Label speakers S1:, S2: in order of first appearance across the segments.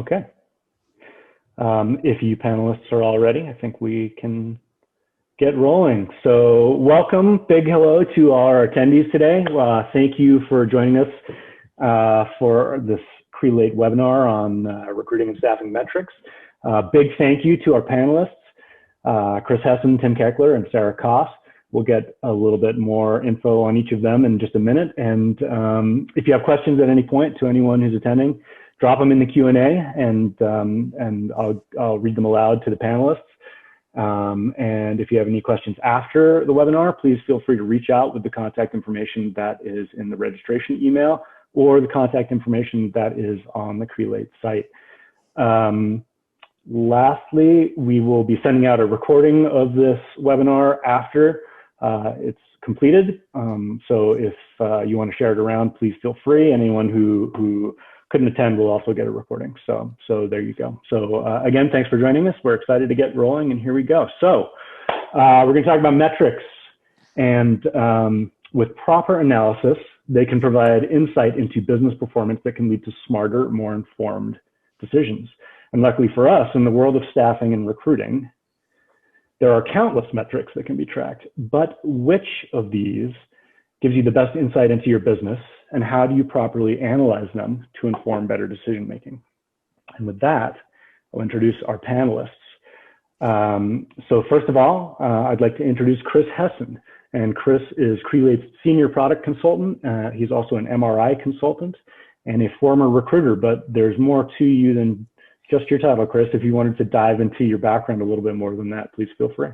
S1: Okay. If you panelists are all ready, I think we can get rolling. So welcome, big hello to our attendees today. Thank you for joining us for this Crelate webinar on recruiting and staffing metrics. Big thank you to our panelists, Chris Hesson, Tim Keckler, and Sarah Koss. We'll get a little bit more info on each of them in just a minute. And if you have questions at any point to anyone who's attending, drop them in the Q&A and I'll read them aloud to the panelists. And if you have any questions after the webinar, please feel free to reach out with the contact information that is in the registration email or the contact information that is on the Crelate site. Lastly, we will be sending out a recording of this webinar after it's completed. So if you want to share it around, please feel free. Anyone who couldn't attend will also get a recording. So there you go. So again, thanks for joining us. We're excited to get rolling, and here we go. So we're going to talk about metrics, and with proper analysis, they can provide insight into business performance that can lead to smarter, more informed decisions. And luckily for us, in the world of staffing and recruiting, there are countless metrics that can be tracked, but which of these gives you the best insight into your business, and how do you properly analyze them to inform better decision making? And with that, I'll introduce our panelists. So first of all, I'd like to introduce Chris Hesson. And Chris is Crelate's Senior Product Consultant. He's also an MRI consultant and a former recruiter, but there's more to you than just your title, Chris. If you wanted to dive into your background a little bit more than that, please feel free.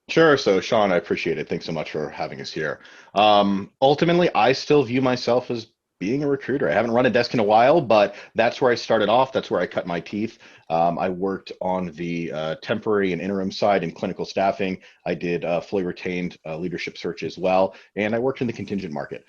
S2: Sure. So Sean, I appreciate it. Thanks so much for having us here. Ultimately, I still view myself as being a recruiter. I haven't run a desk in a while, but that's where I started off. That's where I cut my teeth. I worked on the temporary and interim side in clinical staffing. I did fully retained leadership search as well. And I worked in the contingent market.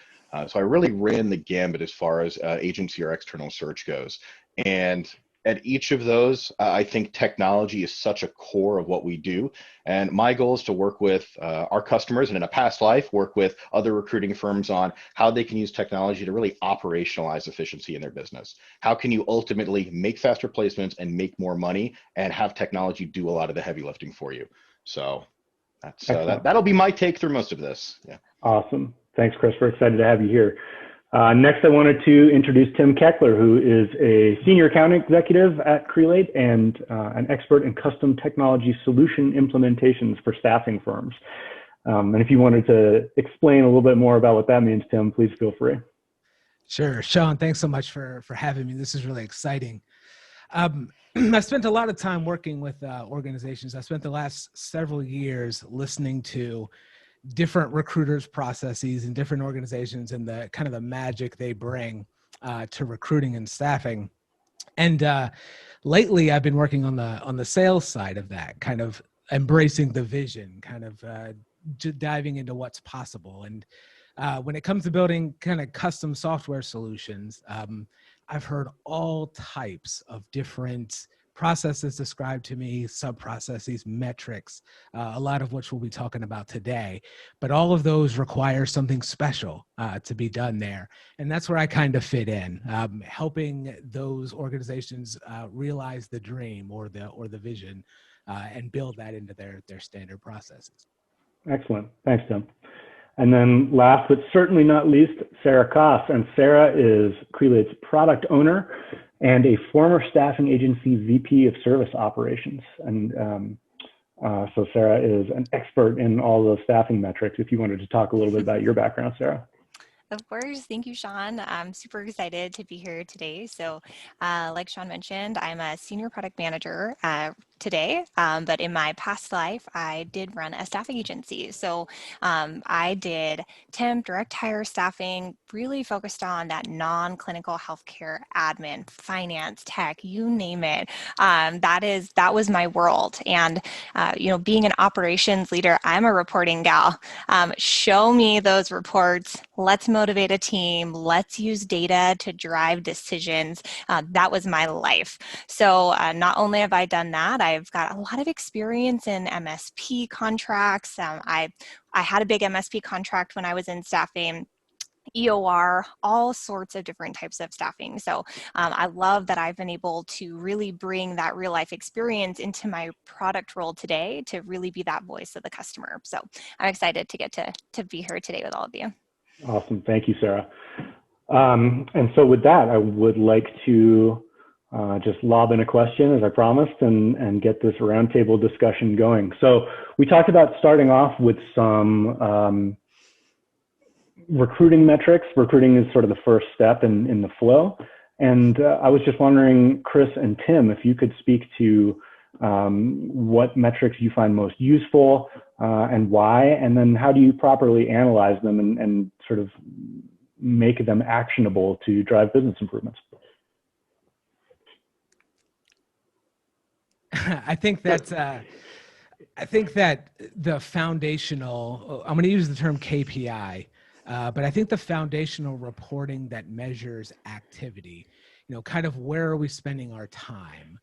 S2: So I really ran the gambit as far as agency or external search goes. And at each of those, I think technology is such a core of what we do. And my goal is to work with our customers, and in a past life, work with other recruiting firms on how they can use technology to really operationalize efficiency in their business. How can you ultimately make faster placements and make more money and have technology do a lot of the heavy lifting for you? So that's that'll be my take through most of this. Yeah. Awesome.
S1: Thanks, Chris. We're excited to have you here. Next, I wanted to introduce Tim Keckler, who is a senior account executive at Crelate and an expert in custom technology solution implementations for staffing firms. And if you wanted to explain a little bit more about what that means, Tim, please feel free.
S3: Sure. Sean, thanks so much for having me. This is really exciting. I spent a lot of time working with organizations. I spent the last several years listening to different recruiters' processes in different organizations and the kind of the magic they bring to recruiting and staffing. And lately, I've been working on the sales side of that, kind of embracing the vision, kind of diving into what's possible. And when it comes to building kind of custom software solutions, I've heard all types of different processes described to me, sub-processes, metrics, a lot of which we'll be talking about today. But all of those require something special to be done there. And that's where I kind of fit in, helping those organizations realize the dream or the vision and build that into their standard processes.
S1: Excellent. Thanks, Tim. And then last but certainly not least, Sarah Koss. And Sarah is Crelate's product owner and a former staffing agency VP of service operations. And so Sarah is an expert in all those staffing metrics. If you wanted to talk a little bit about your background, Sarah.
S4: Of course. Thank you, Sean. I'm super excited to be here today. So like Sean mentioned, I'm a senior product manager today, but in my past life, I did run a staffing agency. So I did temp, direct hire staffing, really focused on that non-clinical healthcare admin, finance, tech, you name it. That was my world. And being an operations leader, I'm a reporting gal. Show me those reports. Let's motivate a team. Let's use data to drive decisions. That was my life. So not only have I done that, I've got a lot of experience in MSP contracts. I had a big MSP contract when I was in staffing. EOR, all sorts of different types of staffing. So I love that I've been able to really bring that real life experience into my product role today to really be that voice of the customer. So I'm excited to get to be here today with all of you.
S1: Awesome. Thank you, Sarah. And so with that, I would like to just lob in a question, as I promised, and get this roundtable discussion going. So we talked about starting off with some recruiting metrics. Recruiting is sort of the first step in the flow. And I was just wondering, Chris and Tim, if you could speak to what metrics you find most useful and why, and then how do you properly analyze them and sort of make them actionable to drive business improvements?
S3: I think that the foundational, I'm going to use the term KPI, but I think the foundational reporting that measures activity, kind of where are we spending our time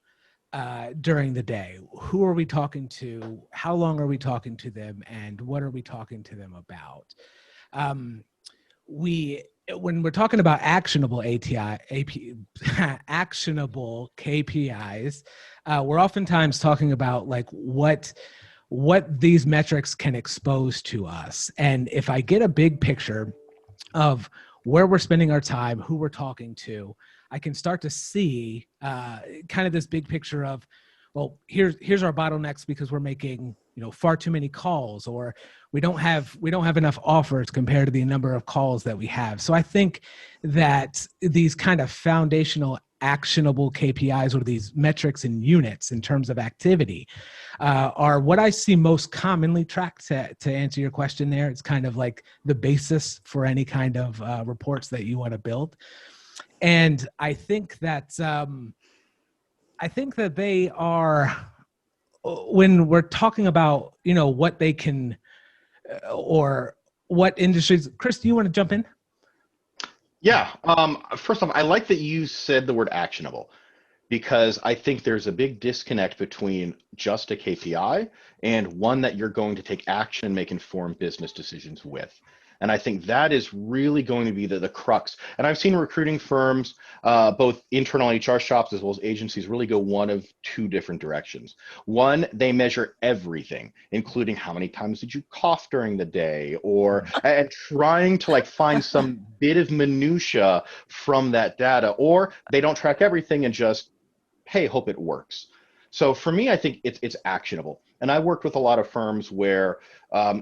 S3: during the day? Who are we talking to? How long are we talking to them? And what are we talking to them about? When we're talking about actionable actionable KPIs, we're oftentimes talking about like what these metrics can expose to us. And if I get a big picture of where we're spending our time, who we're talking to, I can start to see kind of this big picture of, well, here's our bottlenecks because we're making far too many calls, or we don't have enough offers compared to the number of calls that we have. So I think that these kind of foundational actionable KPIs, or these metrics and units in terms of activity, are what I see most commonly tracked. To answer your question there, it's kind of like the basis for any kind of reports that you want to build. And I think that they are, when we're talking about what they can or what industries. Chris, do you want to jump in?
S2: Yeah. First off, I like that you said the word actionable, because I think there's a big disconnect between just a KPI and one that you're going to take action and make informed business decisions with. And I think that is really going to be the crux. And I've seen recruiting firms, both internal HR shops as well as agencies, really go one of two different directions. One, they measure everything, including how many times did you cough during the day, and trying to like find some bit of minutia from that data, or they don't track everything and just, hey, hope it works. So for me, I think it's actionable. And I worked with a lot of firms where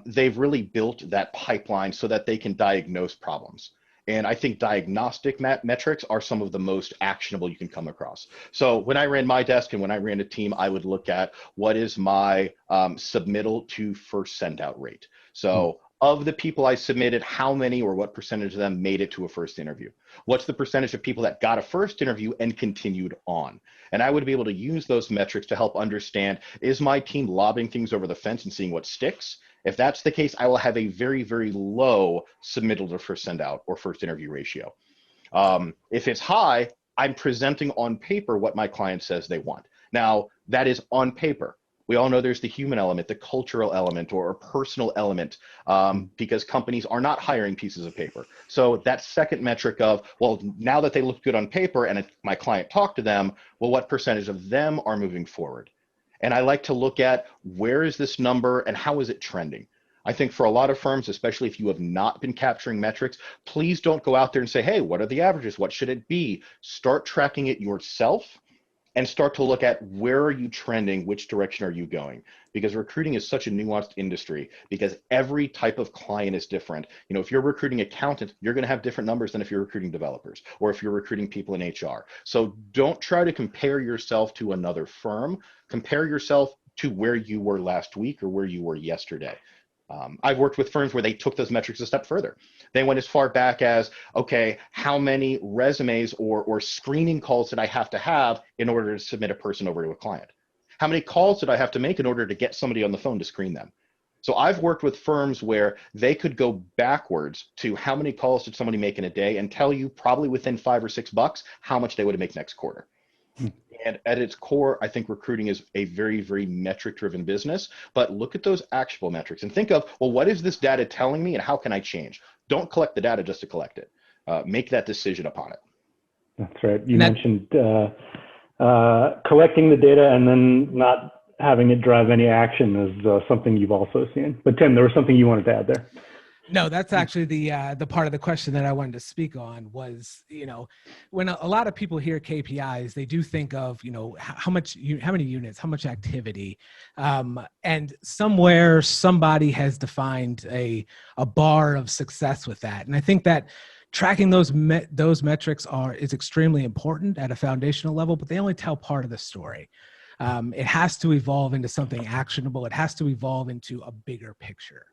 S2: they've really built that pipeline so that they can diagnose problems. And I think diagnostic metrics are some of the most actionable you can come across. So when I ran my desk and when I ran a team, I would look at what is my submittal to first send out rate. So of the people I submitted, how many or what percentage of them made it to a first interview? What's the percentage of people that got a first interview and continued on? And I would be able to use those metrics to help understand, is my team lobbing things over the fence and seeing what sticks? If that's the case, I will have a very, very low submittal to first send out or first interview ratio. If it's high, I'm presenting on paper what my client says they want. Now, that is on paper. We all know there's the human element, the cultural element, or personal element, because companies are not hiring pieces of paper. So that second metric of, well, now that they look good on paper and my client talked to them, well, what percentage of them are moving forward? And I like to look at, where is this number and how is it trending? I think for a lot of firms, especially if you have not been capturing metrics, please don't go out there and say, hey, what are the averages? What should it be? Start tracking it yourself and start to look at, where are you trending? Which direction are you going? Because recruiting is such a nuanced industry, because every type of client is different. If you're recruiting accountants, you're going to have different numbers than if you're recruiting developers or if you're recruiting people in HR. So don't try to compare yourself to another firm. Compare yourself to where you were last week or where you were yesterday. I've worked with firms where they took those metrics a step further. They went as far back as, okay, how many resumes or screening calls did I have to have in order to submit a person over to a client? How many calls did I have to make in order to get somebody on the phone to screen them? So I've worked with firms where they could go backwards to how many calls did somebody make in a day and tell you probably within $5 or $6 how much they would make next quarter. And at its core, I think recruiting is a very, very metric-driven business. But look at those actionable metrics and think of, well, what is this data telling me and how can I change? Don't collect the data just to collect it. Make that decision upon it.
S1: That's right. You mentioned collecting the data and then not having it drive any action is something you've also seen. But Tim, there was something you wanted to add there.
S3: No, that's actually the part of the question that I wanted to speak on was, when a lot of people hear KPIs, they do think of, how many units, how much activity, and somewhere somebody has defined a bar of success with that. And I think that tracking those metrics is extremely important at a foundational level, but they only tell part of the story. It has to evolve into something actionable. It has to evolve into a bigger picture.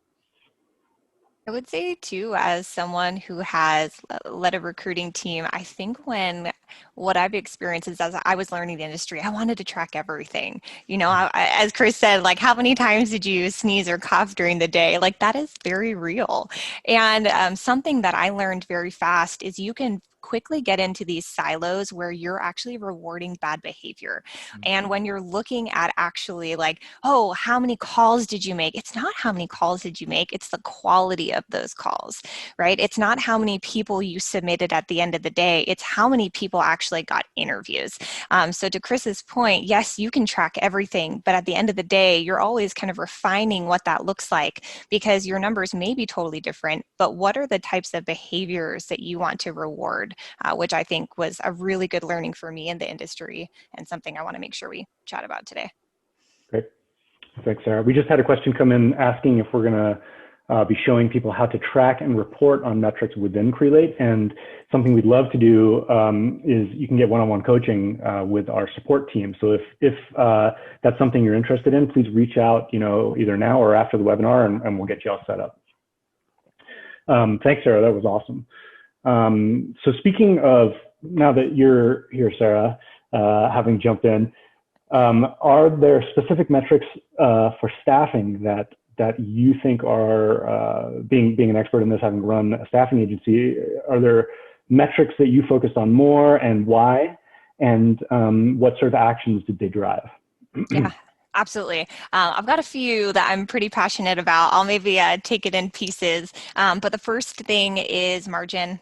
S4: I would say too, as someone who has led a recruiting team, I think what I've experienced is as I was learning the industry, I wanted to track everything. As Chris said, like, how many times did you sneeze or cough during the day? Like, that is very real. And something that I learned very fast is you can quickly get into these silos where you're actually rewarding bad behavior. And when you're looking at actually like, oh, how many calls did you make? It's not how many calls did you make, it's the quality of those calls, right? It's not how many people you submitted at the end of the day, it's how many people actually got interviews. So to Chris's point, yes, you can track everything, but at the end of the day, you're always kind of refining what that looks like because your numbers may be totally different, but what are the types of behaviors that you want to reward? Which I think was a really good learning for me in the industry and something I want to make sure we chat about today.
S1: Great. Thanks, Sarah. We just had a question come in asking if we're going to be showing people how to track and report on metrics within Crelate. And something we'd love to do is you can get one-on-one coaching with our support team. So if that's something you're interested in, please reach out, either now or after the webinar, and we'll get you all set up. Thanks, Sarah. That was awesome. So speaking of, now that you're here, Sarah, having jumped in, are there specific metrics for staffing that you think are, being an expert in this, having run a staffing agency, are there metrics that you focused on more, and why? And what sort of actions did they drive?
S4: Yeah. Absolutely. I've got a few that I'm pretty passionate about. I'll maybe take it in pieces. But the first thing is margin.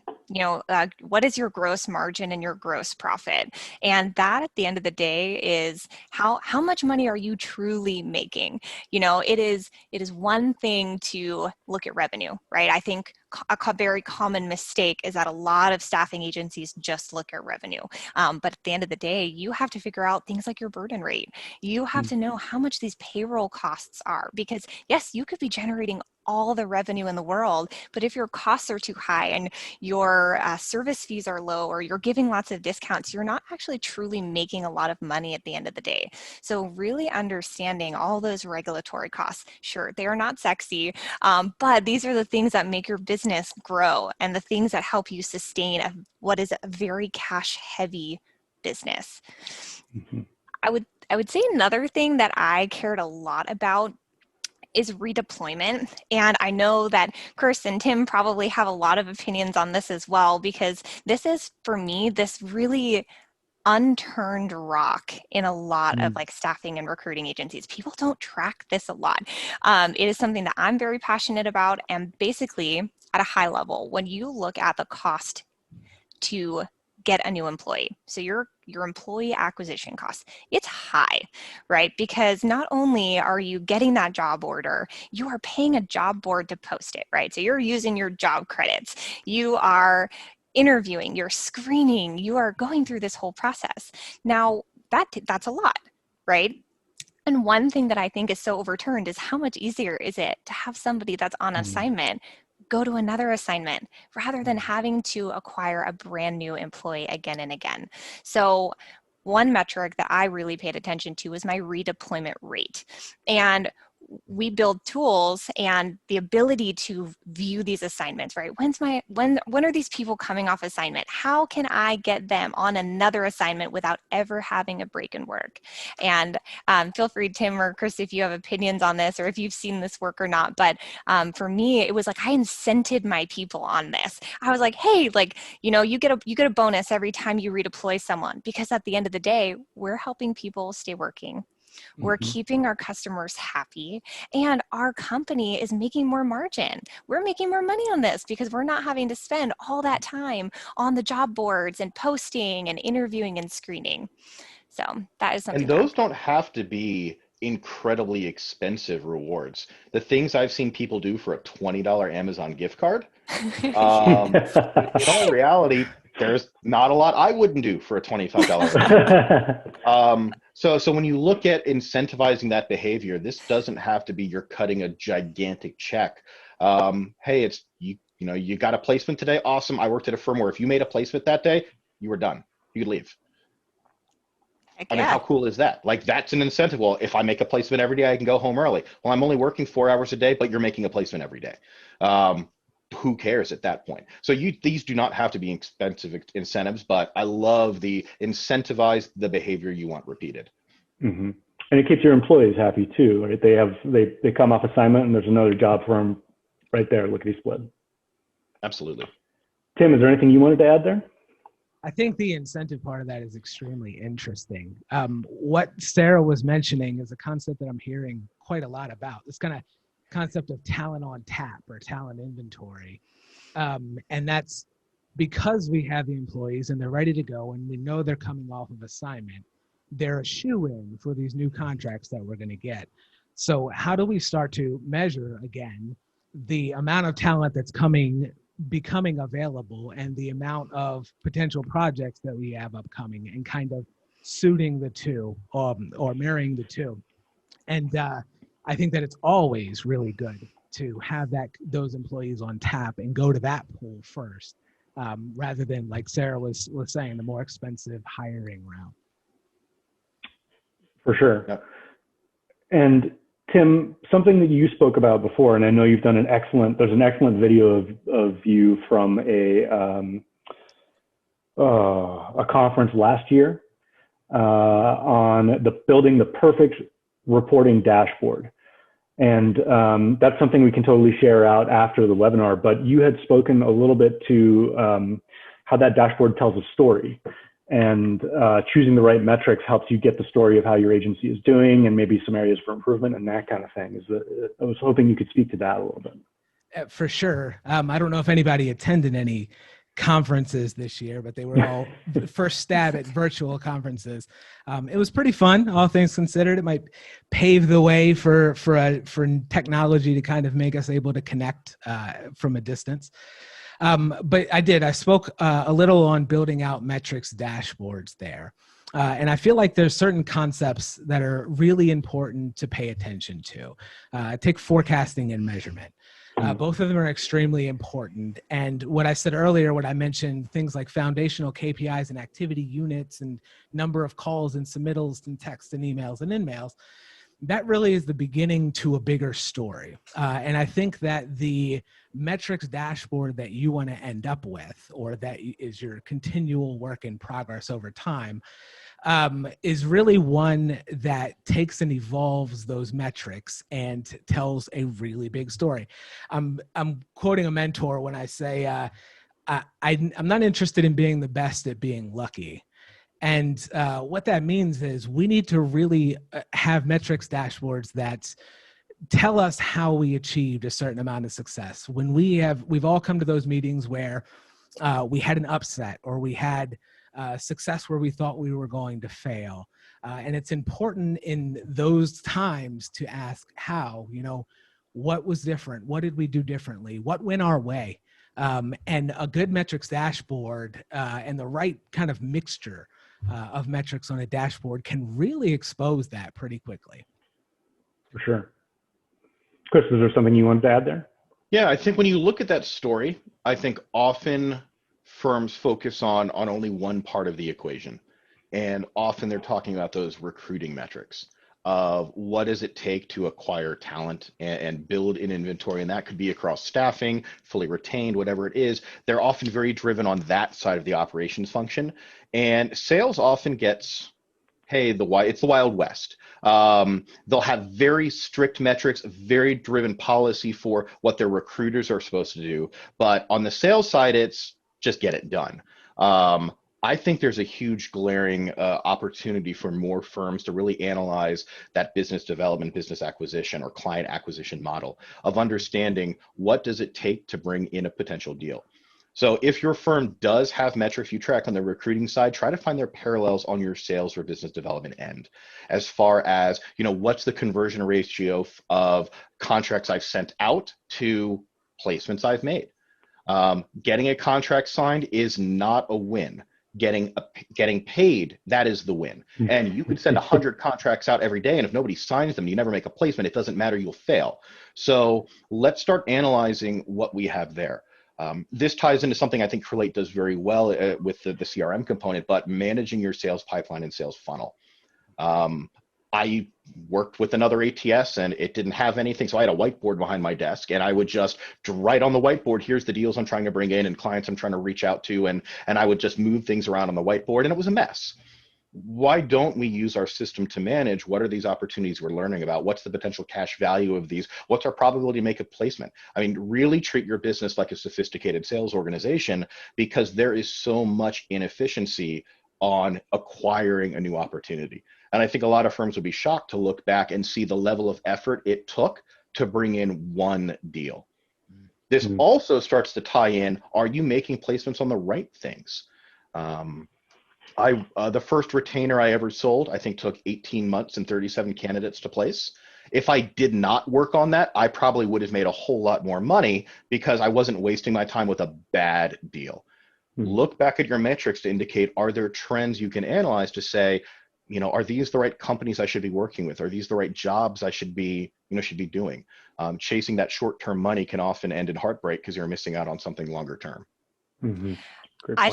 S4: What is your gross margin and your gross profit? And that at the end of the day is how much money are you truly making? It is one thing to look at revenue, right? I think a very common mistake is that a lot of staffing agencies just look at revenue. But at the end of the day, you have to figure out things like your burden rate. You have to know how much these payroll costs are, because yes, you could be generating all the revenue in the world, but if your costs are too high and your service fees are low, or you're giving lots of discounts, you're not actually truly making a lot of money at the end of the day. So really understanding all those regulatory costs, sure, they are not sexy, but these are the things that make your business grow and the things that help you sustain what is a very cash heavy business. I would say another thing that I cared a lot about is redeployment. And I know that Chris and Tim probably have a lot of opinions on this as well, because this is, for me, this really unturned rock in a lot of like staffing and recruiting agencies. People don't track this a lot. It is something that I'm very passionate about. And basically, at a high level, when you look at the cost to get a new employee, so your employee acquisition cost, it's high, right? Because not only are you getting that job order, you are paying a job board to post it, right? So you're using your job credits, you are interviewing, you're screening, you are going through this whole process. Now that's a lot, right? And one thing that I think is so overturned is how much easier is it to have somebody that's on assignment go to another assignment rather than having to acquire a brand new employee again and again. So one metric that I really paid attention to was my redeployment rate. And we build tools and the ability to view these assignments, right? When are these people coming off assignment? How can I get them on another assignment without ever having a break in work? And feel free, Tim or Chris, if you have opinions on this or if you've seen this work or not. But for me, it was like I incented my people on this. I was like, hey, you get a bonus every time you redeploy someone, because at the end of the day, we're helping people stay working. We're keeping our customers happy, and our company is making more margin. We're making more money on this because we're not having to spend all that time on the job boards and posting and interviewing and screening. So that is something.
S2: And those don't have to be incredibly expensive rewards. The things I've seen people do for a $20 Amazon gift card, in all reality, there's not a lot I wouldn't do for a $25. So when you look at incentivizing that behavior, this doesn't have to be you're cutting a gigantic check. Hey, it's you know, you got a placement today. Awesome. I worked at a firm where if you made a placement that day, you were done. You could leave. I mean, how cool is that? Like, that's an incentive. Well, if I make a placement every day, I can go home early. Well, I'm only working 4 hours a day, but you're making a placement every day. Who cares at that point? So these do not have to be expensive incentives, but I love the incentivize the behavior you want repeated.
S1: And it keeps your employees happy too, right? They come off assignment and there's another job for them right there, lickety split.
S2: Absolutely.
S1: Tim, is there anything you wanted to add there?
S3: I think the incentive part of that is extremely interesting. What Sarah was mentioning is a concept that I'm hearing quite a lot about. This kind of concept of talent on tap or talent inventory. And that's because we have the employees and they're ready to go and we know they're coming off of assignment, they're a shoe-in for these new contracts that we're going to get. So how do we start to measure, again, the amount of talent that's becoming available and the amount of potential projects that we have upcoming, and kind of suiting the two or marrying the two? And I think that it's always really good to have those employees on tap and go to that pool first, rather than, like Sarah was saying, the more expensive hiring route.
S1: For sure.
S2: Yep.
S1: And Tim, something that you spoke about before, and I know you've done there's an excellent video of you from a conference last year on building the perfect reporting dashboard. And that's something we can totally share out after the webinar, but you had spoken a little bit to how that dashboard tells a story. And choosing the right metrics helps you get the story of how your agency is doing and maybe some areas for improvement and that kind of thing. I was hoping you could speak to that a little bit.
S3: For sure. I don't know if anybody attended any conferences this year, but they were all first stab at virtual conferences. It was pretty fun, all things considered. It might pave the way for technology to kind of make us able to connect from a distance. But I spoke a little on building out metrics dashboards there. And I feel like there's certain concepts that are really important to pay attention to. Take forecasting and measurement. Both of them are extremely important. And what I said earlier, when I mentioned things like foundational KPIs and activity units and number of calls and submittals and texts and emails and in-mails, that really is the beginning to a bigger story. And I think that the metrics dashboard that you want to end up with, or that is your continual work in progress over time, is really one that takes and evolves those metrics and tells a really big story. I'm quoting a mentor when I say, I'm not interested in being the best at being lucky. And what that means is we need to really have metrics dashboards that tell us how we achieved a certain amount of success. When we've all come to those meetings where we had an upset or we had success where we thought we were going to fail. And it's important in those times to ask how, what was different? What did we do differently? What went our way? And a good metrics dashboard and the right kind of mixture of metrics on a dashboard can really expose that pretty quickly.
S1: For sure. Chris, is there something you wanted to add there?
S2: Yeah, I think when you look at that story, I think often firms focus on only one part of the equation. And often they're talking about those recruiting metrics of what does it take to acquire talent and build an inventory. And that could be across staffing, fully retained, whatever it is. They're often very driven on that side of the operations function. And sales often gets, hey, it's the Wild West. They'll have very strict metrics, very driven policy for what their recruiters are supposed to do. But on the sales side, it's just get it done. I think there's a huge glaring opportunity for more firms to really analyze that business development, business acquisition, or client acquisition model of understanding what does it take to bring in a potential deal. So if your firm does have metrics you track on the recruiting side, try to find their parallels on your sales or business development end. As far as, what's the conversion ratio of contracts I've sent out to placements I've made? Getting a contract signed is not a win. Getting paid, that is the win. And you could send 100 contracts out every day, and if nobody signs them, you never make a placement. It doesn't matter, you'll fail. So let's start analyzing what we have there. This ties into something I think Crelate does very well with the CRM component, but managing your sales pipeline and sales funnel. I worked with another ATS and it didn't have anything. So I had a whiteboard behind my desk and I would just write on the whiteboard, here's the deals I'm trying to bring in and clients I'm trying to reach out to. And I would just move things around on the whiteboard and it was a mess. Why don't we use our system to manage what are these opportunities we're learning about? What's the potential cash value of these? What's our probability to make a placement? I mean, really treat your business like a sophisticated sales organization because there is so much inefficiency on acquiring a new opportunity. And I think a lot of firms would be shocked to look back and see the level of effort it took to bring in one deal. This also starts to tie in, are you making placements on the right things? The first retainer I ever sold, I think took 18 months and 37 candidates to place. If I did not work on that, I probably would have made a whole lot more money because I wasn't wasting my time with a bad deal. Look back at your metrics to indicate, are there trends you can analyze to say, are these the right companies I should be working with? Are these the right jobs I should be doing? Chasing that short-term money can often end in heartbreak because you're missing out on something longer term.
S4: I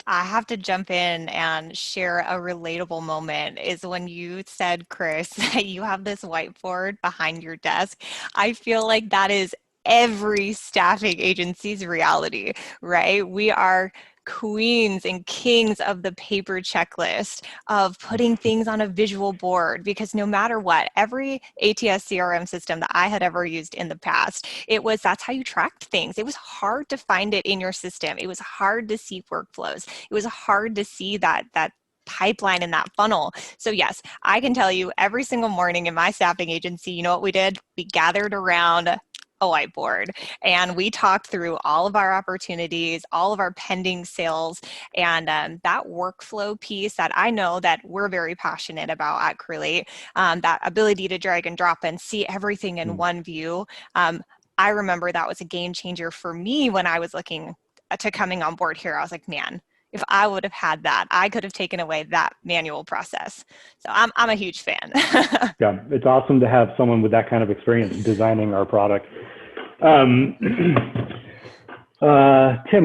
S4: have to jump in and share a relatable moment is when you said, Chris, that you have this whiteboard behind your desk. I feel like that is every staffing agency's reality, right? We are queens and kings of the paper checklist of putting things on a visual board because no matter what, every ATS CRM system that I had ever used in the past, that's how you tracked things. It was hard to find it in your system. It was hard to see workflows. It was hard to see that pipeline in that funnel. So yes, I can tell you every single morning in my staffing agency, you know what we did? We gathered around a whiteboard and we talked through all of our opportunities, all of our pending sales, and that workflow piece that I know that we're very passionate about at Crelate, that ability to drag and drop and see everything in one view. I remember that was a game changer for me when I was looking to coming on board here. I was like, man, if I would have had that, I could have taken away that manual process. So I'm a huge fan.
S1: Yeah, it's awesome to have someone with that kind of experience designing our product. Tim,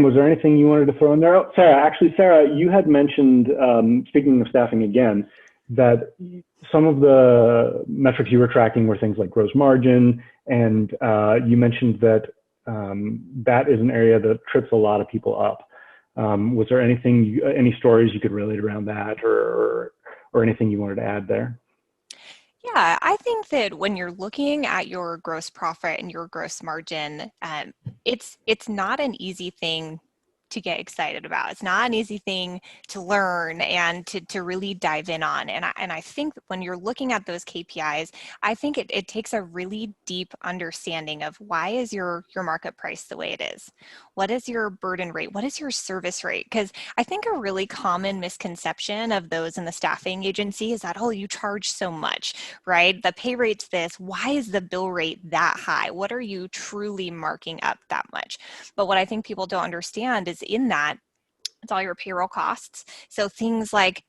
S1: was there anything you wanted to throw in there? Oh, Sarah, you had mentioned, speaking of staffing again, that some of the metrics you were tracking were things like gross margin, and you mentioned that that is an area that trips a lot of people up. Was there any stories you could relate around that, or anything you wanted to add there?
S4: Yeah, I think that when you're looking at your gross profit and your gross margin, it's not an easy thing to get excited about. It's not an easy thing to learn and to really dive in on. And I think that when you're looking at those KPIs, I think it takes a really deep understanding of why is your market price the way it is? What is your burden rate? What is your service rate? Because I think a really common misconception of those in the staffing agency is that, oh, you charge so much, right? The pay rate's this. Why is the bill rate that high? What are you truly marking up that much? But what I think people don't understand is in that, it's all your payroll costs. So things like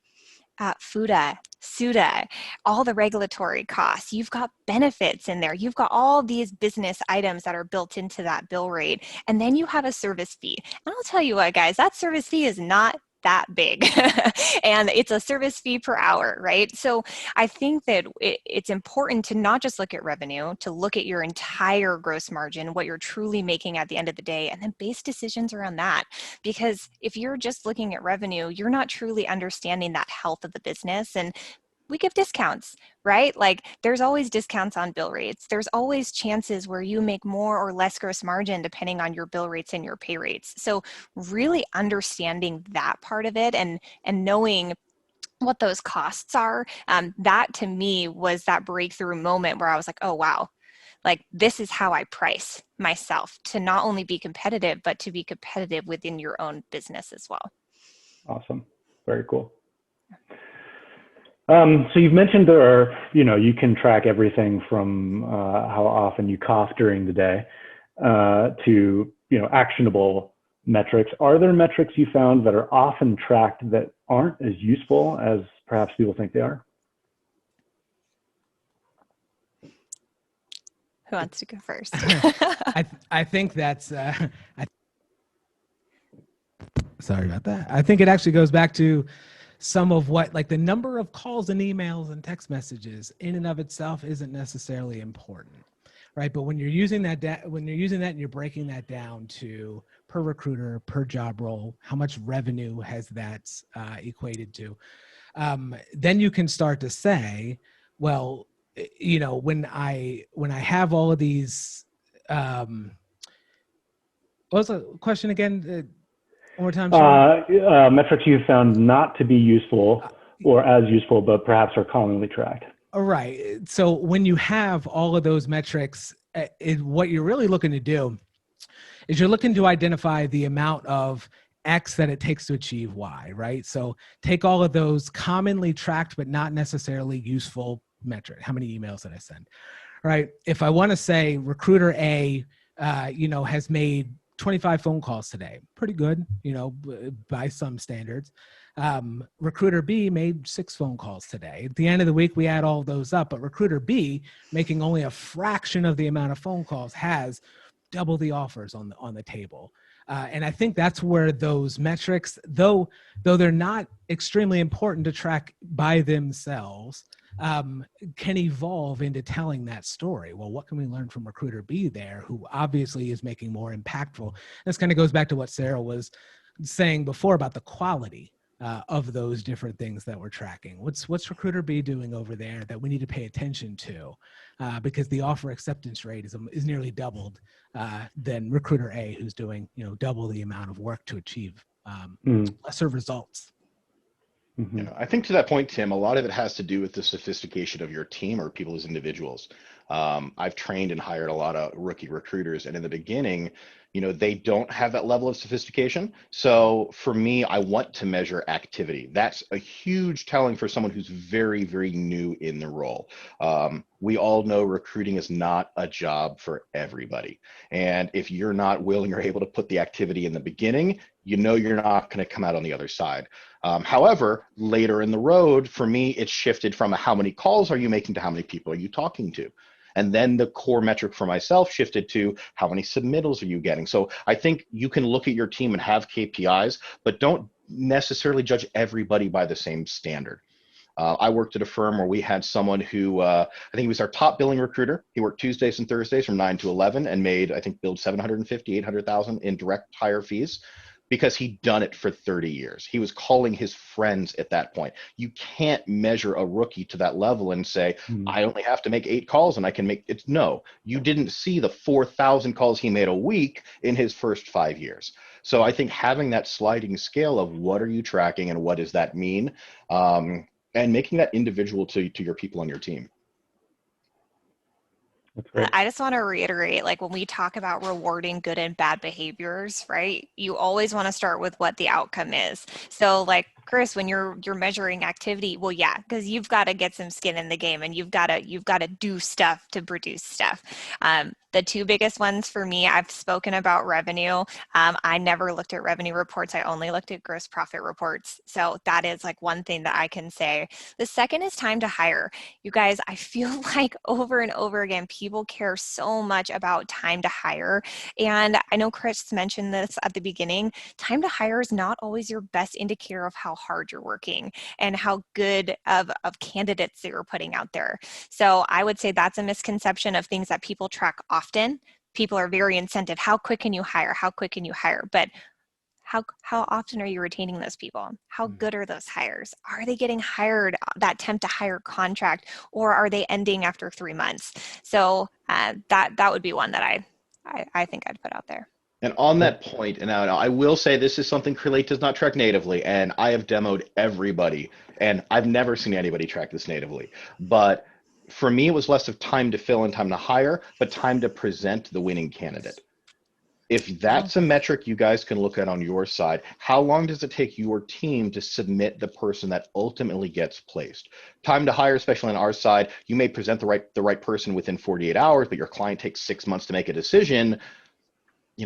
S4: FUTA, SUTA, all the regulatory costs. You've got benefits in there. You've got all these business items that are built into that bill rate. And then you have a service fee. And I'll tell you what, guys, that service fee is not that big. And it's a service fee per hour, right? So I think that it's important to not just look at revenue, to look at your entire gross margin, what you're truly making at the end of the day, and then base decisions around that. Because if you're just looking at revenue, you're not truly understanding that health of the business. And we give discounts, right? Like there's always discounts on bill rates. There's always chances where you make more or less gross margin depending on your bill rates and your pay rates. So really understanding that part of it and knowing what those costs are, that to me was that breakthrough moment where I was like, oh, wow, like this is how I price myself to not only be competitive, but to be competitive within your own business as well.
S1: Awesome. Very cool. So you've mentioned there are, you can track everything from how often you cough during the day to, actionable metrics. Are there metrics you found that are often tracked that aren't as useful as perhaps people think they are?
S4: Who wants to go first?
S3: I think that's, sorry about that. I think it actually goes back to some of what, like the number of calls and emails and text messages in and of itself isn't necessarily important, right? But when you're using that, and you're breaking that down to per recruiter, per job role, how much revenue has that equated to? Then you can start to say, well, when I have all of these, what was the question again? One more time.
S1: Metrics you've found not to be useful or as useful, but perhaps are commonly tracked.
S3: All right. So when you have all of those metrics, what you're really looking to do is you're looking to identify the amount of X that it takes to achieve Y, right? So take all of those commonly tracked, but not necessarily useful metric. How many emails did I send? Right. If I want to say recruiter A, has made 25 phone calls today, pretty good, by some standards. Recruiter B made 6 phone calls today. At the end of the week, we add all those up, but recruiter B, making only a fraction of the amount of phone calls, has double the offers on the table. And I think that's where those metrics, though they're not extremely important to track by themselves, can evolve into telling that story. Well, what can we learn from recruiter B there, who obviously is making more impactful? This kind of goes back to what Sarah was saying before about the quality of those different things that we're tracking. What's recruiter B doing over there that we need to pay attention to? Because the offer acceptance rate is nearly doubled than recruiter A, who's doing double the amount of work to achieve lesser results.
S2: Mm-hmm. I think to that point, Tim, a lot of it has to do with the sophistication of your team or people as individuals. I've trained and hired a lot of rookie recruiters, and in the beginning, they don't have that level of sophistication. So for me, I want to measure activity. That's a huge telling for someone who's very, very new in the role. We all know recruiting is not a job for everybody. And if you're not willing or able to put the activity in the beginning, you're not going to come out on the other side. However, later in the road, for me, it's shifted from how many calls are you making to how many people are you talking to? And then the core metric for myself shifted to how many submittals are you getting? So I think you can look at your team and have KPIs, but don't necessarily judge everybody by the same standard. I worked at a firm where we had someone who, I think he was our top billing recruiter. He worked Tuesdays and Thursdays from 9 to 11 and billed 750, 800,000 in direct hire fees, because he'd done it for 30 years. He was calling his friends at that point. You can't measure a rookie to that level and say, I only have to make 8 calls and I can make it. No, you didn't see the 4,000 calls he made a week in his first 5 years. So I think having that sliding scale of what are you tracking and what does that mean, and making that individual to your people on your team.
S1: That's great.
S4: I just want to reiterate, like when we talk about rewarding good and bad behaviors, right? You always want to start with what the outcome is. So like Chris, when you're measuring activity, well, yeah, because you've got to get some skin in the game and you've got to do stuff to produce stuff. The 2 biggest ones for me, I've spoken about revenue. I never looked at revenue reports. I only looked at gross profit reports. So that is like one thing that I can say. The second is time to hire. You guys, I feel like over and over again, people care so much about time to hire. And I know Chris mentioned this at the beginning. Time to hire is not always your best indicator of how hard you're working and how good of candidates that you're putting out there. So I would say that's a misconception of things that people track often. People are very incentive. How quick can you hire? How quick can you hire? But how often are you retaining those people? How good are those hires? Are they getting hired, that temp to hire contract, or are they ending after 3 months? So that would be one that I think I'd put out there.
S2: And on that point, and now I will say this is something Crelate does not track natively, and I have demoed everybody, and I've never seen anybody track this natively. But for me, it was less of time to fill and time to hire, but time to present the winning candidate. If that's a metric you guys can look at on your side, how long does it take your team to submit the person that ultimately gets placed? Time to hire, especially on our side, you may present the right person within 48 hours, but your client takes 6 months to make a decision.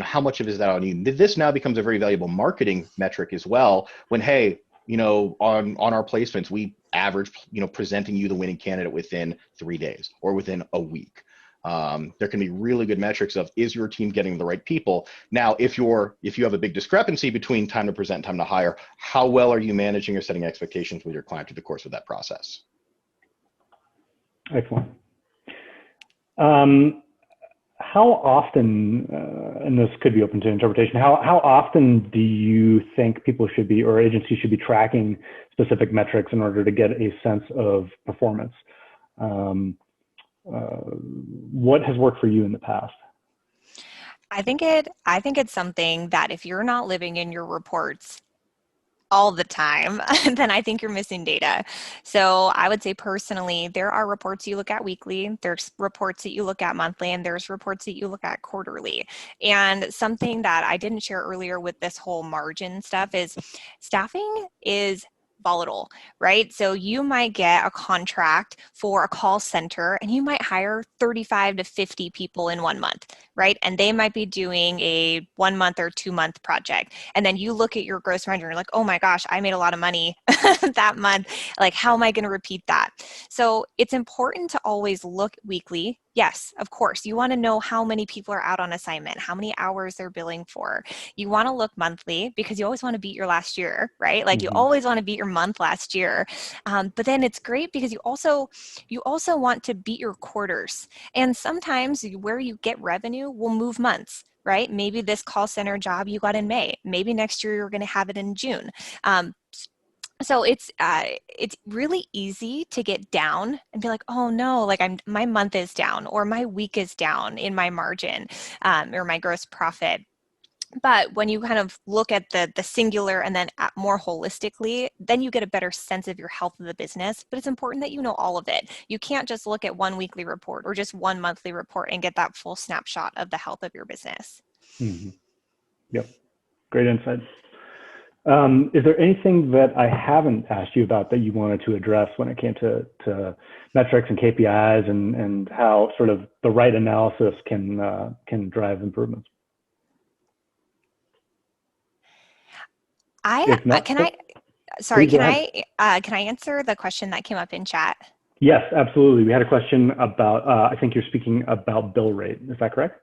S2: How much of it is that on you? This now becomes a very valuable marketing metric as well. When, hey, on our placements, we average, presenting you the winning candidate within 3 days or within a week. There can be really good metrics of, is your team getting the right people? Now, if you have a big discrepancy between time to present and time to hire, how well are you managing or setting expectations with your client through the course of that process?
S1: Excellent. How often, and this could be open to interpretation, how often do you think people should be, or agencies should be, tracking specific metrics in order to get a sense of performance? What has worked for you in the past?
S4: I think it's something that if you're not living in your reports all the time, then I think you're missing data. So I would say personally, there are reports you look at weekly, there's reports that you look at monthly, and there's reports that you look at quarterly. And something that I didn't share earlier with this whole margin stuff is staffing is volatile, right? So you might get a contract for a call center and you might hire 35 to 50 people in 1 month, right? And they might be doing a 1 month or 2 month project. And then you look at your gross margin, you're like, oh my gosh, I made a lot of money that month. Like, how am I going to repeat that? So it's important to always look weekly. Yes, of course. You want to know how many people are out on assignment, how many hours they're billing for. You want to look monthly because you always want to beat your last year, right? Like you always want to beat your month last year. But then it's great because you also want to beat your quarters. And sometimes where you get revenue will move months, right? Maybe this call center job you got in May. Maybe next year you're going to have it in June. So it's really easy to get down and be like, oh no, like my month is down or my week is down in my margin or my gross profit. But when you kind of look at the singular and then more holistically, then you get a better sense of your health of the business. But it's important that you know all of it. You can't just look at one weekly report or just one monthly report and get that full snapshot of the health of your business.
S1: Yep, great insight. Is there anything that I haven't asked you about that you wanted to address when it came to metrics and KPIs and how sort of the right analysis can drive improvements?
S4: Can I answer the question that came up in chat?
S1: Yes, absolutely. We had a question about, I think you're speaking about bill rate. Is that correct?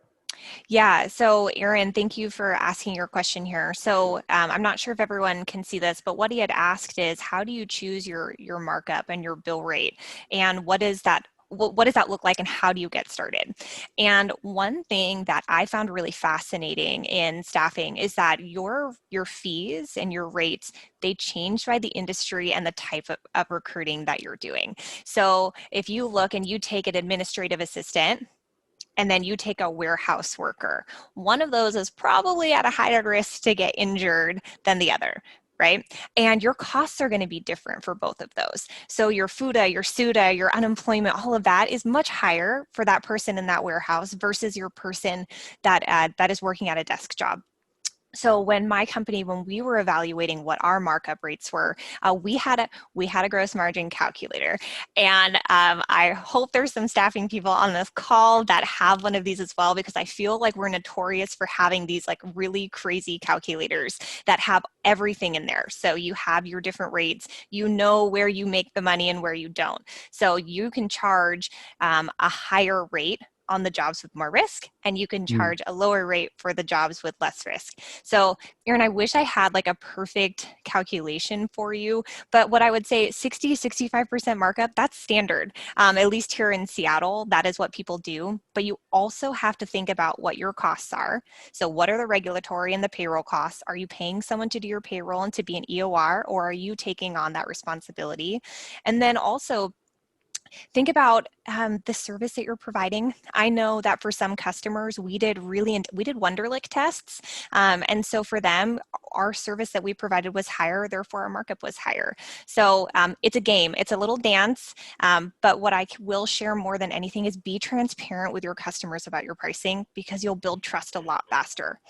S4: Yeah. So Aaron, thank you for asking your question here. So I'm not sure if everyone can see this, but what he had asked is, how do you choose your markup and your bill rate? And what does that look like and how do you get started? And one thing that I found really fascinating in staffing is that your fees and your rates, they change by the industry and the type of recruiting that you're doing. So if you look and you take an administrative assistant, and then you take a warehouse worker, one of those is probably at a higher risk to get injured than the other, right? And your costs are going to be different for both of those. So your FUTA, your SUTA, your unemployment, all of that is much higher for that person in that warehouse versus your person that is working at a desk job. So when we were evaluating what our markup rates were, we had a gross margin calculator, and I hope there's some staffing people on this call that have one of these as well, because I feel like we're notorious for having these like really crazy calculators that have everything in there. So you have your different rates, you know where you make the money and where you don't. So you can charge a higher rate on the jobs with more risk, and you can charge a lower rate for the jobs with less risk. So Aaron, I wish I had like a perfect calculation for you, but what I would say 60-65% markup, that's standard. At least here in Seattle, that is what people do. But you also have to think about what your costs are. So what are the regulatory and the payroll costs? Are you paying someone to do your payroll and to be an EOR, or are you taking on that responsibility? And then also think about the service that you're providing. I know that for some customers, we did Wonderlic tests. And so for them, our service that we provided was higher, therefore our markup was higher. So it's a game, it's a little dance. But what I will share more than anything is be transparent with your customers about your pricing, because you'll build trust a lot faster.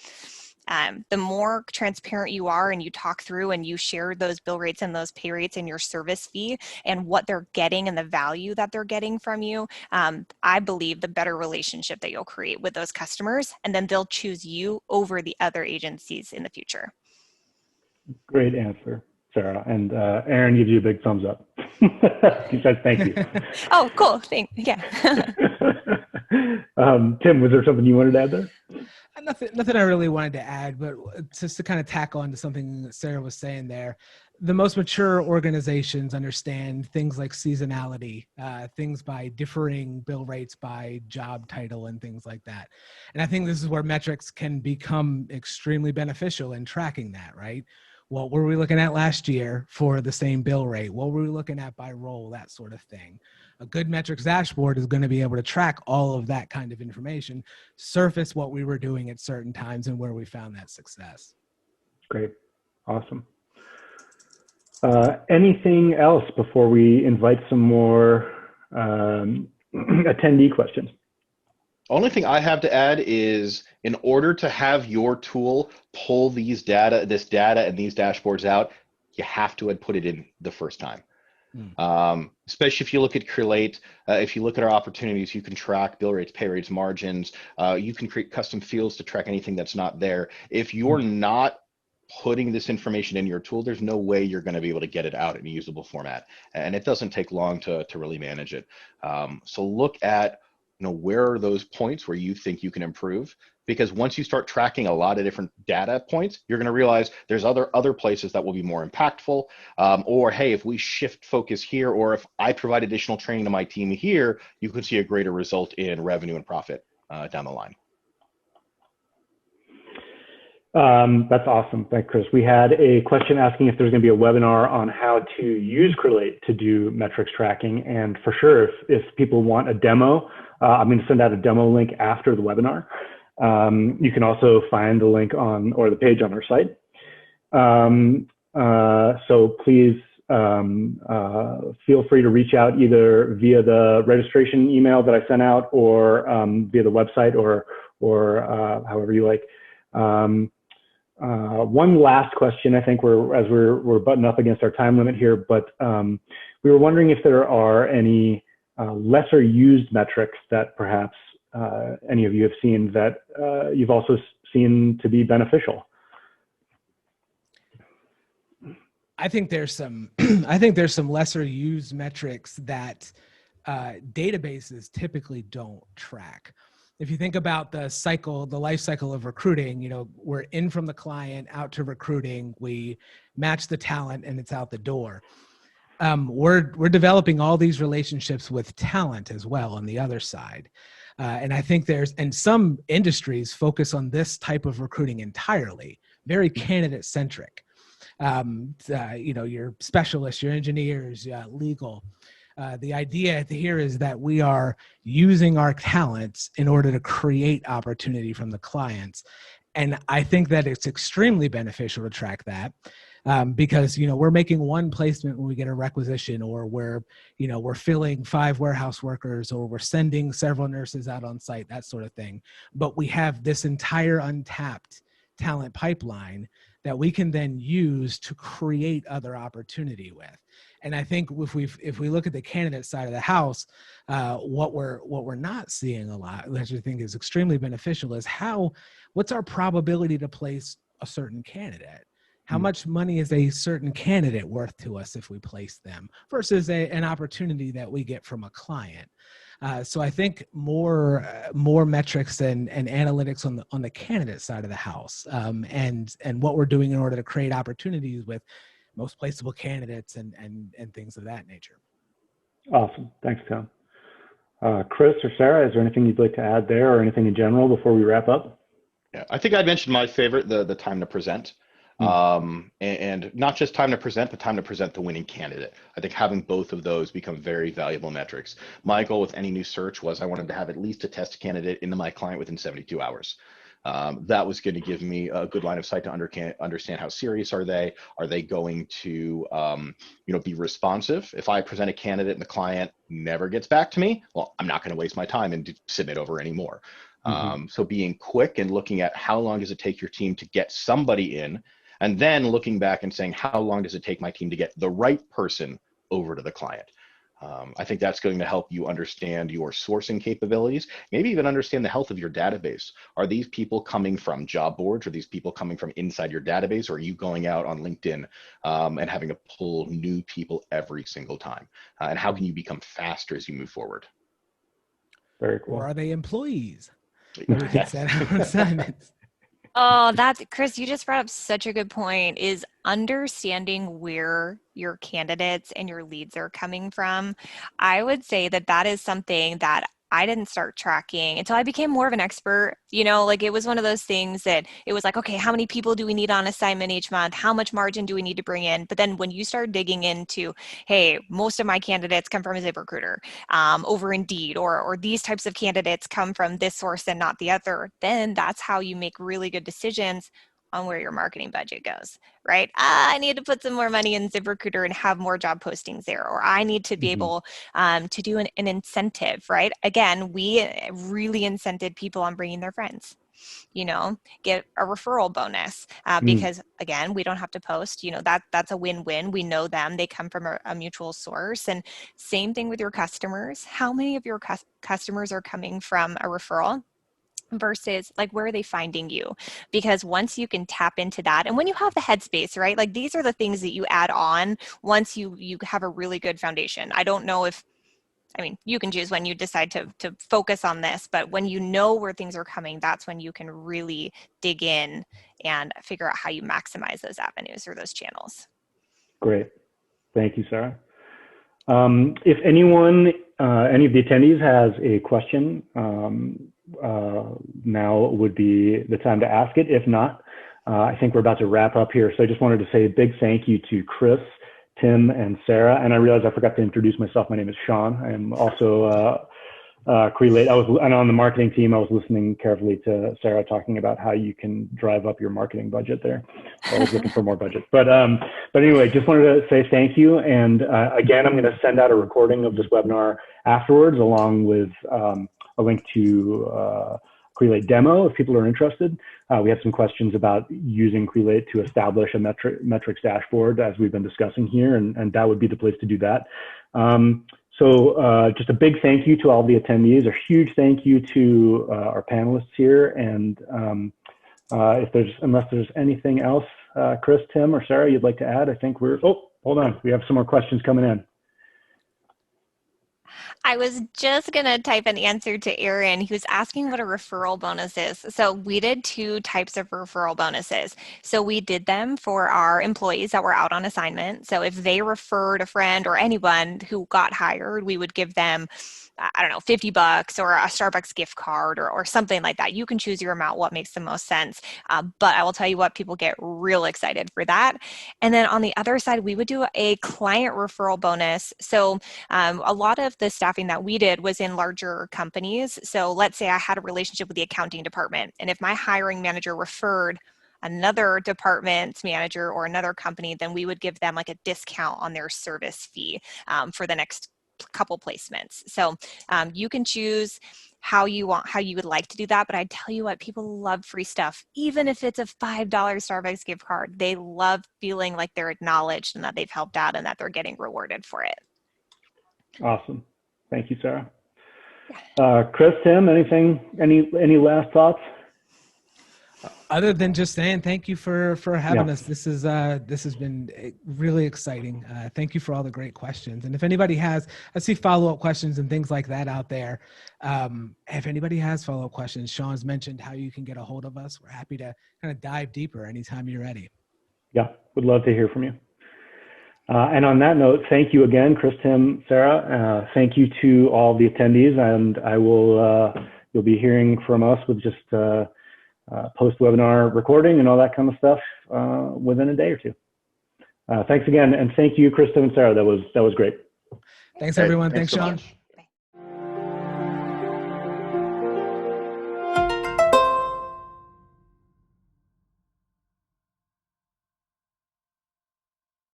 S4: The more transparent you are and you talk through and you share those bill rates and those pay rates and your service fee and what they're getting and the value that they're getting from you, I believe the better relationship that you'll create with those customers, and then they'll choose you over the other agencies in the future.
S1: Great answer, Sarah. And Aaron gives you a big thumbs up. He says thank you.
S4: Oh, cool. Yeah.
S1: Tim, was there something you wanted to add there?
S3: Nothing I really wanted to add, but just to kind of tack on to something that Sarah was saying there, the most mature organizations understand things like seasonality, things by differing bill rates by job title and things like that. And I think this is where metrics can become extremely beneficial in tracking that, right? What were we looking at last year for the same bill rate? What were we looking at by role, that sort of thing? A good metrics dashboard is going to be able to track all of that kind of information, surface what we were doing at certain times and where we found that success.
S1: Great. Awesome. Anything else before we invite some more attendee questions?
S2: Only thing I have to add is, in order to have your tool pull this data and these dashboards out, you have to have put it in the first time. Especially if you look at Crelate, if you look at our opportunities, you can track bill rates, pay rates, margins. You can create custom fields to track anything that's not there. If you're not putting this information in your tool, there's no way you're going to be able to get it out in a usable format. And it doesn't take long to really manage it. So look at, where are those points where you think you can improve? Because once you start tracking a lot of different data points, you're going to realize there's other places that will be more impactful. Or, hey, if we shift focus here, or if I provide additional training to my team here, you could see a greater result in revenue and profit down the line.
S1: That's awesome. Thanks, Chris. We had a question asking if there's going to be a webinar on how to use Crelate to do metrics tracking. And for sure, if people want a demo, I'm going to send out a demo link after the webinar. You can also find the link or the page on our site. So please feel free to reach out either via the registration email that I sent out, or via the website, or however you like. One last question. I think we're butting up against our time limit here, but we were wondering if there are any lesser used metrics that perhaps any of you have seen that you've also seen to be beneficial.
S3: I think there's some lesser used metrics that databases typically don't track. If you think about the life cycle of recruiting, we're in from the client out to recruiting, we match the talent, and it's out the door. We're developing all these relationships with talent as well on the other side. And I think and some industries focus on this type of recruiting entirely, very candidate centric. Your specialists, your engineers, legal. The idea here is that we are using our talents in order to create opportunity from the clients. And I think that it's extremely beneficial to track that because, we're making one placement when we get a requisition, or we're filling 5 warehouse workers, or we're sending several nurses out on site, that sort of thing. But we have this entire untapped talent pipeline that we can then use to create other opportunity with. And I think if we look at the candidate side of the house, what we're not seeing a lot, which I think is extremely beneficial, is what's our probability to place a certain candidate? How much money is a certain candidate worth to us if we place them versus an opportunity that we get from a client? So I think more metrics and analytics on the candidate side of the house, and what we're doing in order to create opportunities with most placeable candidates and things of that nature.
S1: Awesome. Thanks, Tim. Chris or Sarah, is there anything you'd like to add there, or anything in general before we wrap up?
S2: Yeah, I think I'd mentioned my favorite, the time to present. And not just time to present, but time to present the winning candidate. I think having both of those become very valuable metrics. My goal with any new search was I wanted to have at least a test candidate into my client within 72 hours. That was going to give me a good line of sight to understand how serious are they. Are they going to be responsive? If I present a candidate and the client never gets back to me, well, I'm not going to waste my time and submit over anymore. So being quick and looking at how long does it take your team to get somebody in, and then looking back and saying, how long does it take my team to get the right person over to the client? I think that's going to help you understand your sourcing capabilities, maybe even understand the health of your database. Are these people coming from job boards? Are these people coming from inside your database? Or are you going out on LinkedIn and having to pull new people every single time? And how can you become faster as you move forward?
S1: Very cool.
S3: Or are they employees? We can set out assignments.
S4: Oh, Chris, you just brought up such a good point, is understanding where your candidates and your leads are coming from. I would say that is something that I didn't start tracking until I became more of an expert. Like it was one of those things that it was like, okay, how many people do we need on assignment each month? How much margin do we need to bring in? But then when you start digging into, hey, most of my candidates come from a ZipRecruiter, over Indeed, or these types of candidates come from this source and not the other, then that's how you make really good decisions on where your marketing budget goes, right? I need to put some more money in ZipRecruiter and have more job postings there, or I need to be able to do an incentive, right? Again, we really incented people on bringing their friends, get a referral bonus because again, we don't have to post, that's a win-win. We know them, they come from a mutual source. And same thing with your customers. How many of your customers are coming from a referral versus like where are they finding you? Because once you can tap into that, and when you have the headspace, right, like these are the things that you add on once you have a really good foundation. I don't know if, you can choose when you decide to focus on this, but when you know where things are coming, that's when you can really dig in and figure out how you maximize those avenues or those channels.
S1: Great. Thank you, Sarah. If anyone, any of the attendees has a question, now would be the time to ask it. If not, I think we're about to wrap up here. So I just wanted to say a big thank you to Chris, Tim, and Sarah. And I realized I forgot to introduce myself. My name is Sean. I'm also Crelate. And on the marketing team, I was listening carefully to Sarah talking about how you can drive up your marketing budget there. I was looking for more budget. But anyway, just wanted to say thank you. And again, I'm going to send out a recording of this webinar afterwards, along with a link to Crelate demo if people are interested. We have some questions about using Crelate to establish a metrics dashboard, as we've been discussing here, and that would be the place to do that. So just a big thank you to all the attendees, a huge thank you to our panelists here. And unless there's anything else, Chris, Tim, or Sarah, you'd like to add, I think hold on, we have some more questions coming in.
S4: I was just going to type an answer to Aaron. He was asking what a referral bonus is. So we did 2 types of referral bonuses. So we did them for our employees that were out on assignment. So if they referred a friend or anyone who got hired, we would give them, I don't know, $50 or a Starbucks gift card or something like that. You can choose your amount, what makes the most sense. But I will tell you what, people get real excited for that. And then on the other side, we would do a client referral bonus. So a lot of the staffing that we did was in larger companies. So let's say I had a relationship with the accounting department, and if my hiring manager referred another department manager or another company, then we would give them like a discount on their service fee for the next couple placements. So you can choose how you would like to do that. But I tell you what, people love free stuff. Even if it's a $5 Starbucks gift card, they love feeling like they're acknowledged and that they've helped out and that they're getting rewarded for it.
S1: Awesome. Thank you, Sarah. Chris, Tim, any last thoughts?
S3: Other than just saying thank you for having us. This has been really exciting. Thank you for all the great questions. And if anybody has, I see follow-up questions and things like that out there. If anybody has follow-up questions, Sean's mentioned how you can get a hold of us. We're happy to kind of dive deeper anytime you're ready.
S1: Yeah, would love to hear from you. And on that note, thank you again, Chris, Tim, Sarah. Thank you to all the attendees, and I will, you'll be hearing from us with just post-webinar recording and all that kind of stuff within a day or two. Thanks again, and thank you, Chris, Tim, and Sarah. That was great.
S3: Thanks, everyone.
S2: Thanks so
S3: Sean.
S2: much.